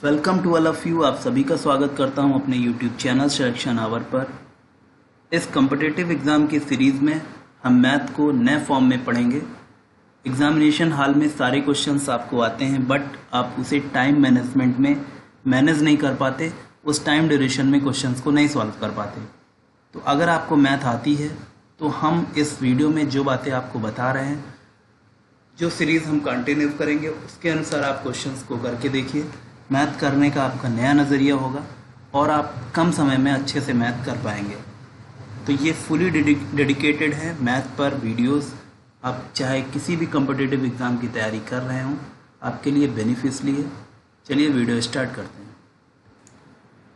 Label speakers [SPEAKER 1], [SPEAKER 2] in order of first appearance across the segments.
[SPEAKER 1] Welcome to all of you. आप सभी का स्वागत करता हूं अपने यूट्यूब चैनल सिलेक्शन आवर पर। इस कॉम्पिटिटिव एग्ज़ाम की सीरीज़ में हम मैथ को नए फॉर्म में पढ़ेंगे। एग्जामिनेशन हॉल में सारे क्वेश्चंस आपको आते हैं, बट आप उसे टाइम मैनेजमेंट में मैनेज नहीं कर पाते, उस टाइम ड्यूरेशन में क्वेश्चंस को नहीं सॉल्व कर पाते। तो अगर आपको मैथ आती है तो हम इस वीडियो में जो बातें आपको बता रहे हैं, जो सीरीज़ हम कंटिन्यू करेंगे, उसके अनुसार आप क्वेश्चंस को करके देखिए। मैथ करने का आपका नया नज़रिया होगा और आप कम समय में अच्छे से मैथ कर पाएंगे। तो ये फुली डेडिकेटेड है मैथ पर वीडियोस। आप चाहे किसी भी कॉम्पिटिटिव एग्ज़ाम की तैयारी कर रहे हों, आपके लिए बेनिफिशियली है। चलिए वीडियो स्टार्ट करते हैं।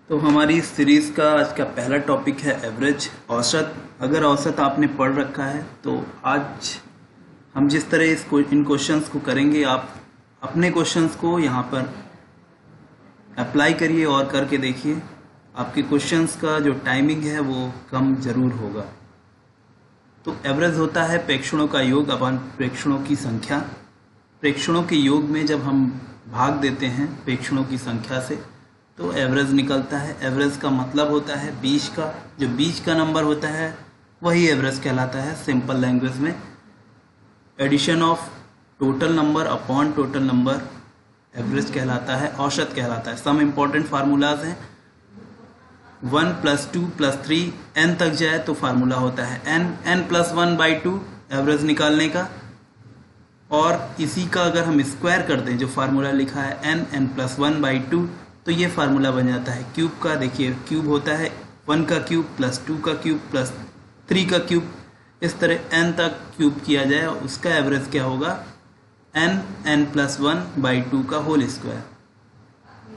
[SPEAKER 1] तो हमारी इस सीरीज़ का आज का पहला टॉपिक है एवरेज, औसत। अगर औसत आपने पढ़ रखा है तो आज हम जिस तरह इन क्वेश्चंस को करेंगे, आप अपने क्वेश्चंस को यहाँ पर अप्लाई करिए और करके देखिए। आपके क्वेश्चंस का जो टाइमिंग है वो कम ज़रूर होगा। तो एवरेज होता है प्रेक्षणों का योग अपन प्रेक्षणों की संख्या। प्रेक्षणों के योग में जब हम भाग देते हैं प्रेक्षणों की संख्या से तो एवरेज निकलता है। एवरेज का मतलब होता है बीच का, जो बीच का नंबर होता है वही एवरेज कहलाता है। सिंपल लैंग्वेज में addition of total number upon total number average कहलाता है, औसत कहलाता है। सम इम्पॉर्टेंट फार्मूलाज हैं। 1 + 2 + 3 n तक जाए तो फार्मूला होता है n + 1/2 एवरेज निकालने का। और इसी का अगर हम स्क्वायर कर दें, जो फार्मूला लिखा है n + 1/2, तो ये फार्मूला बन जाता है क्यूब का। देखिए क्यूब होता है 1 का क्यूब + 2 का क्यूब + 3 का क्यूब। इस तरह n तक क्यूब किया जाए, उसका एवरेज क्या होगा n + 1/2 का होल स्क्वायर।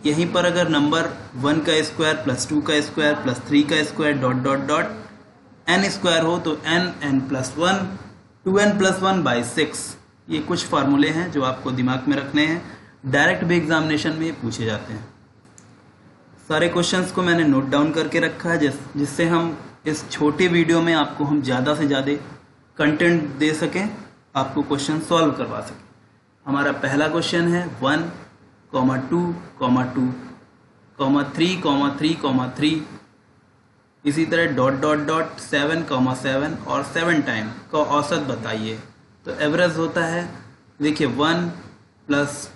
[SPEAKER 1] यहीं पर अगर नंबर 1 का स्क्वायर + 2 का स्क्वायर + 3 का स्क्वायर ... n स्क्वायर हो तो n + 1 2n + 1/6। ये कुछ फार्मूले हैं जो आपको दिमाग में रखने हैं, डायरेक्ट भी एग्जामिनेशन में पूछे जाते हैं। सारे क्वेश्चंस को मैंने नोट डाउन करके रखा है, जिससे हम इस छोटे वीडियो में आपको हम ज़्यादा से ज़्यादा कंटेंट दे सकें, आपको क्वेश्चन सॉल्व करवा सकें। हमारा पहला क्वेश्चन है 1, 2, 2, 3, 3, इसी तरह ... 7, 7 और 7 टाइम का औसत बताइए। तो एवरेज होता है, देखिए 1 +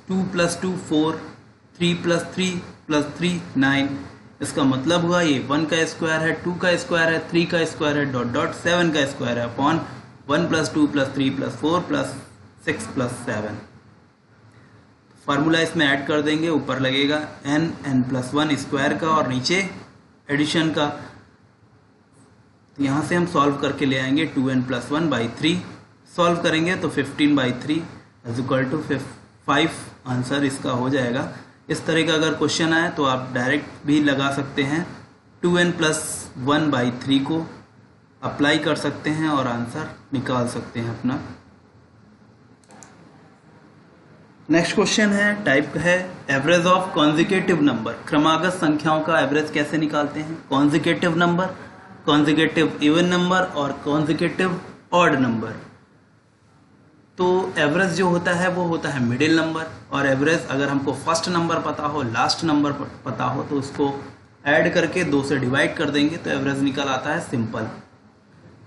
[SPEAKER 1] 2 + 2 4, 3 + 3 + 3 9। इसका मतलब हुआ ये 1 का स्क्वायर है, 2 का स्क्वायर है, 3 का स्क्वायर है ... 7 का स्क्वायर है अपॉन 1 + 2 + 3 + 4 + 6 + 7। फार्मूला इसमें ऐड कर देंगे, ऊपर लगेगा n + 1 स्क्वायर का और नीचे एडिशन का। तो यहाँ से हम सॉल्व करके ले आएंगे 2n + 1/3। सॉल्व करेंगे तो 15/3 = 5 आंसर इसका हो जाएगा। इस तरह का अगर क्वेश्चन आए तो आप डायरेक्ट भी लगा सकते हैं, 2n + 1/3 को अप्लाई कर सकते हैं और आंसर निकाल सकते हैं अपना। नेक्स्ट क्वेश्चन है, टाइप है एवरेज ऑफ कॉन्जिक्यूटिव नंबर। क्रमागत संख्याओं का एवरेज कैसे निकालते हैं? Consecutive number, consecutive even number और कॉन्जिक्यूटिव ऑड नंबर। तो एवरेज जो होता है वो होता है मिडिल नंबर, और एवरेज अगर हमको फर्स्ट नंबर पता हो, लास्ट नंबर पता हो, तो उसको ऐड करके 2 से डिवाइड कर देंगे तो एवरेज निकल आता है। सिंपल।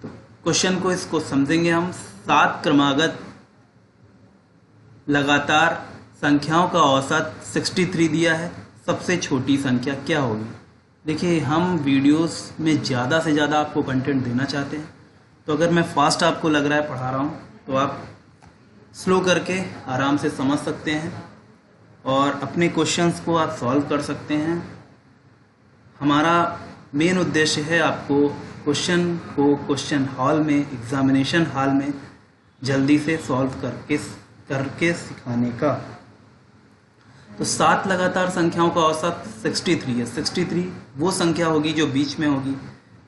[SPEAKER 1] तो क्वेश्चन को इसको समझेंगे हम। 7 क्रमागत लगातार संख्याओं का औसत 63 दिया है। सबसे छोटी संख्या क्या होगी? देखिए हम वीडियोस में ज़्यादा से ज़्यादा आपको कंटेंट देना चाहते हैं, तो अगर मैं फास्ट आपको लग रहा है पढ़ा रहा हूँ तो आप स्लो करके आराम से समझ सकते हैं और अपने क्वेश्चंस को आप सॉल्व कर सकते हैं। हमारा मेन उद्देश्य है आपको क्वेश्चन को क्वेश्चन हॉल में, एग्जामिनेशन हॉल में जल्दी से सॉल्व करके सिखाने का। तो 7 लगातार संख्याओं का औसत 63 है। 63 वो संख्या होगी जो बीच में होगी।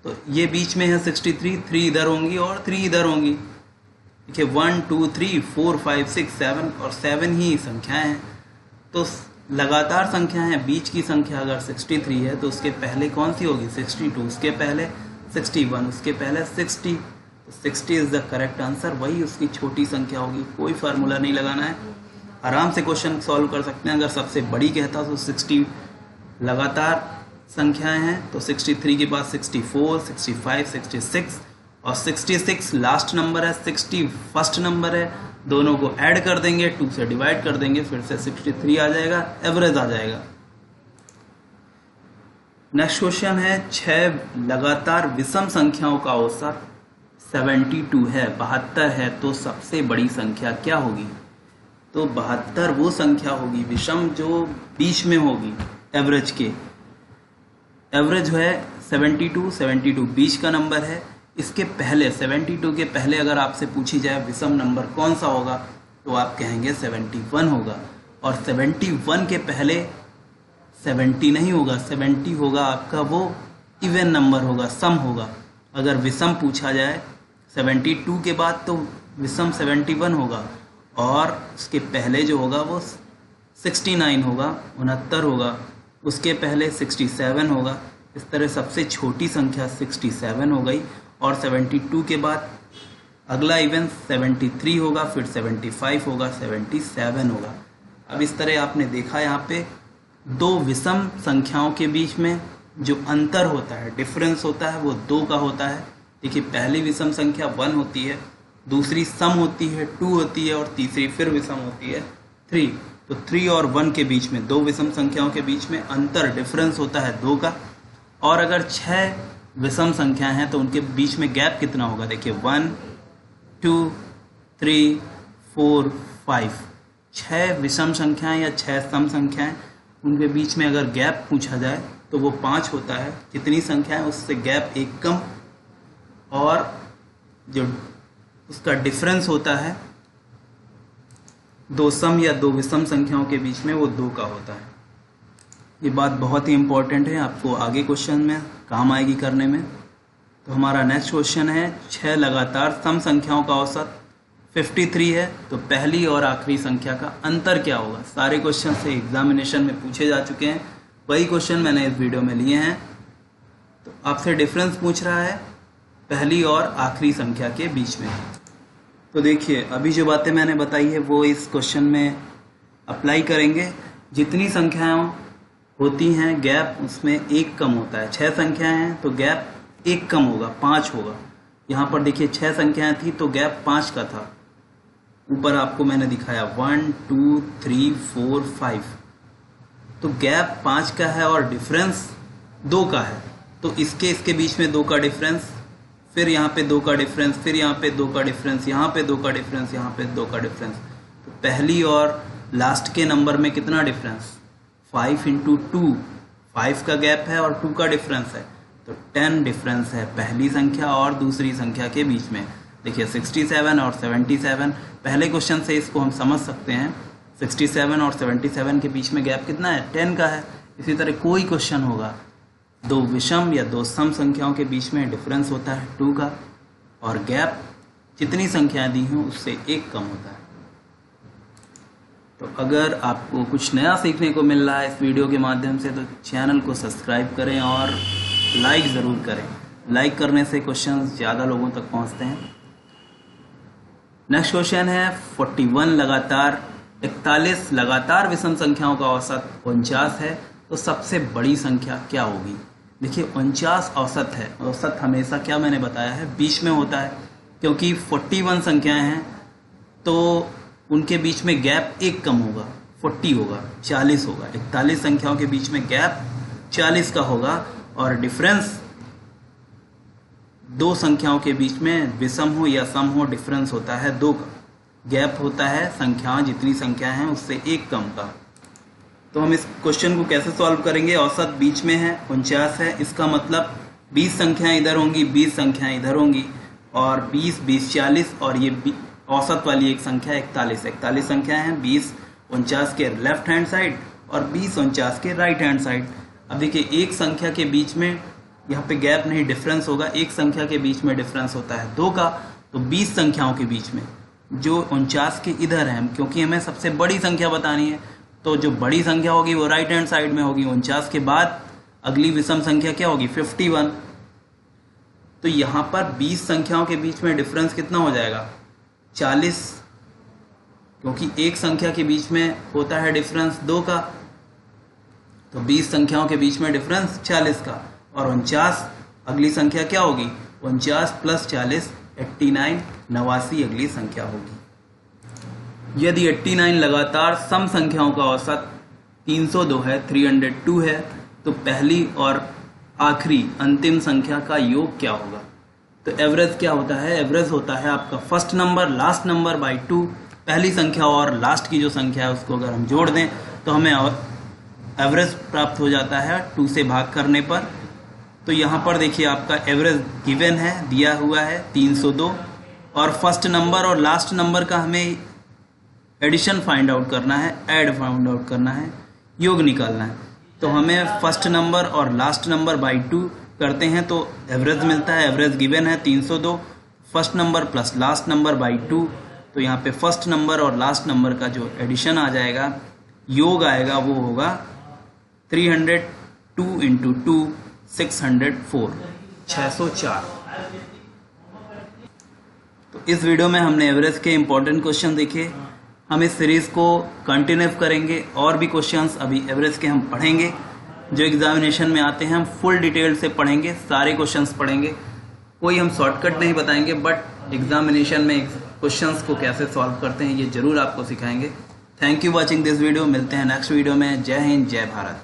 [SPEAKER 1] तो ये बीच में है 63, 3 इधर होंगी और 3 इधर होंगी। देखिए 1 2 3 4 5 6 7 और 7 ही संख्याएं हैं। तो लगातार संख्या है, बीच की संख्या अगर 63 है तो उसके पहले कौन सी होगी? 62, उसके पहले 61, उसके पहले 60। 60 इज द करेक्ट आंसर। वही उसकी छोटी संख्या होगी, कोई फार्मूला नहीं लगाना है। आराम से क्वेश्चन सॉल्व कर सकते हैं। अगर सबसे बड़ी कहता तो 60 लगातार संख्याएं हैं, तो 63 के बाद 64, 65, 66 और 66 लास्ट नंबर है, 60 फर्स्ट नंबर है। दोनों को ऐड कर देंगे, 2 से डिवाइड कर देंगे, फिर से 63 आ जाएगा, एवरेज आ जाएगा। नेक्स्ट क्वेश्चन है 6 लगातार विषम संख्याओं का औसत 72 है, 72 है, तो सबसे बड़ी संख्या क्या होगी? तो 72 वो संख्या होगी विषम जो बीच में होगी एवरेज के। एवरेज है 72, 72 बीच का नंबर है। इसके पहले 72 के पहले अगर आपसे पूछी जाए विषम नंबर कौन सा होगा, तो आप कहेंगे 71 होगा। और 71 के पहले 70 नहीं होगा, 70 होगा आपका वो इवन नंबर होगा, सम होगा। अगर विषम पूछा जाए 72 के बाद तो विषम 71 होगा, और उसके पहले जो होगा वो 69 होगा, 69 होगा। उसके पहले 67 होगा। इस तरह सबसे छोटी संख्या 67 हो गई, और 72 के बाद अगला इवन 73 होगा, फिर 75 होगा, 77 होगा। अब इस तरह आपने देखा यहाँ पे दो विषम संख्याओं के बीच में जो अंतर होता है, डिफरेंस होता है, वो 2 का होता है। देखिए पहली विषम संख्या 1 होती है, दूसरी सम होती है 2 होती है, और तीसरी फिर विषम होती है 3। तो 3 और 1 के बीच में, 2 विषम संख्याओं के बीच में अंतर डिफरेंस होता है 2 का। और अगर 6 विषम संख्याएं हैं तो उनके बीच में गैप कितना होगा? देखिए 1, 2, 3, 4, 5। 6 विषम संख्याएं या 6 सम संख्याएं, उनके बीच में अगर गैप पूछा जाए तो वो 5 होता है। जितनी संख्याएं उससे गैप 1 कम, और जो उसका डिफरेंस होता है 2 सम या 2 विषम संख्याओं के बीच में, वो 2 का होता है। ये बात बहुत ही इंपॉर्टेंट है, आपको आगे क्वेश्चन में काम आएगी करने में। तो हमारा नेक्स्ट क्वेश्चन है 6 लगातार सम संख्याओं का औसत 53 है, तो पहली और आखिरी संख्या का अंतर क्या होगा? सारे क्वेश्चन से एग्जामिनेशन में पूछे जा चुके हैं, वही क्वेश्चन मैंने इस वीडियो में लिए हैं। तो आपसे डिफरेंस पूछ रहा है पहली और आखिरी संख्या के बीच में। तो देखिए अभी जो बातें मैंने बताई है वो इस क्वेश्चन में अप्लाई करेंगे। जितनी संख्याएं होती हैं गैप उसमें 1 कम होता है। 6 संख्याएं हैं तो गैप 1 कम होगा, 5 होगा। यहाँ पर देखिए 6 संख्याएं थी तो गैप 5 का था। ऊपर आपको मैंने दिखाया 1, 2, 3, 4, 5, तो गैप 5 का है और डिफरेंस 2 का है। तो इसके बीच में 2 का डिफरेंस, फिर यहाँ पे 2 का डिफरेंस, फिर यहाँ पे 2 का डिफरेंस, यहाँ पे 2 का डिफरेंस, यहाँ पे 2 का डिफरेंस। तो पहली और लास्ट के नंबर में कितना डिफरेंस? 5 × 2, 5 का गैप है और 2 का डिफरेंस है, तो 10 डिफरेंस है पहली संख्या और दूसरी संख्या के बीच में। देखिए 67 और 77, पहले क्वेश्चन से इसको हम समझ सकते हैं। 67 और 77 के बीच में गैप कितना है? 10 का है। इसी तरह कोई क्वेश्चन होगा, 2 विषम या 2 सम संख्याओं के बीच में डिफरेंस होता है 2 का, और गैप जितनी संख्याएं दी हों उससे 1 कम होता है। तो अगर आपको कुछ नया सीखने को मिल रहा है इस वीडियो के माध्यम से, तो चैनल को सब्सक्राइब करें और लाइक ज़रूर करें। लाइक करने से क्वेश्चन ज़्यादा लोगों तक पहुंचते हैं। नेक्स्ट क्वेश्चन है 41 लगातार विषम संख्याओं का औसत 49 है, तो सबसे बड़ी संख्या क्या होगी? देखिए 49 औसत है। औसत हमेशा क्या मैंने बताया है बीच में होता है, क्योंकि 41 संख्याएं हैं तो उनके बीच में गैप 1 कम होगा, 40 होगा, 40 होगा। 41 संख्याओं के बीच में गैप 40 का होगा, और डिफरेंस 2 संख्याओं के बीच में विषम हो या सम हो डिफरेंस होता है 2 का। गैप होता है संख्याएं, जितनी संख्याएं हैं उससे 1 कम का। तो हम इस क्वेश्चन को कैसे सॉल्व करेंगे? औसत बीच में है, 49 है, इसका मतलब 20 संख्याएं इधर होंगी, 20 संख्याएं इधर होंगी, और 20, 20, 40, और ये औसत वाली एक संख्या 41। 41 संख्याएं हैं, 20 49 के लेफ्ट हैंड साइड और 20 49 के राइट हैंड साइड। अब देखिए एक संख्या के बीच में यहाँ पे गैप नहीं, डिफरेंस होगा। एक संख्या के बीच में डिफरेंस होता है 2 का, तो 20 संख्याओं के बीच में जो 49 के इधर है, क्योंकि हमें सबसे बड़ी संख्या बतानी है, तो जो बड़ी संख्या होगी वो राइट हैंड साइड में होगी। 49 के बाद अगली विषम संख्या क्या होगी? 51। तो यहाँ पर 20 संख्याओं के बीच में डिफरेंस कितना हो जाएगा? 40 क्योंकि एक संख्या के बीच में होता है डिफरेंस 2 का, तो 20 संख्याओं के बीच में डिफरेंस 40 का, और 49 अगली संख्या क्या होगी, 49 + 40 89, 89 अगली संख्या होगी। यदि 89 लगातार सम संख्याओं का औसत 302 है, 302 है, तो पहली और आखिरी अंतिम संख्या का योग क्या होगा। तो एवरेज क्या होता है, एवरेज होता है आपका first number last number by 2। पहली संख्या और लास्ट की जो संख्या है उसको अगर हम जोड़ दें तो हमें एवरेज प्राप्त हो जाता है 2 से भाग करने पर। तो यहाँ पर देखिए आपका एवरेज गिवन है, दिया हुआ है 302, और फर्स्ट नंबर और लास्ट नंबर का हमें एडिशन फाइंड आउट करना है, ऐड फाइंड आउट करना है, योग निकालना है। तो हमें फर्स्ट नंबर और लास्ट नंबर बाई 2 करते हैं तो एवरेज मिलता है। एवरेज गिवन है 302, first number plus last number by 2। तो यहाँ पे फर्स्ट नंबर और लास्ट नंबर का जो एडिशन आ जाएगा, योग आएगा, वो होगा 302 × 2 604, 604। तो इस वीडियो में हमने एवरेज के इंपॉर्टेंट क्वेश्चन देखे। हम इस सीरीज को कंटिन्यू करेंगे, और भी क्वेश्चंस अभी एवरेज के हम पढ़ेंगे जो एग्जामिनेशन में आते हैं। हम फुल डिटेल से पढ़ेंगे, सारे क्वेश्चंस पढ़ेंगे, कोई हम शॉर्टकट नहीं बताएंगे, बट एग्जामिनेशन में क्वेश्चंस को कैसे सॉल्व करते हैं ये जरूर आपको सिखाएंगे। Thank you watching this video. मिलते हैं नेक्स्ट वीडियो में। जय हिंद, जय भारत।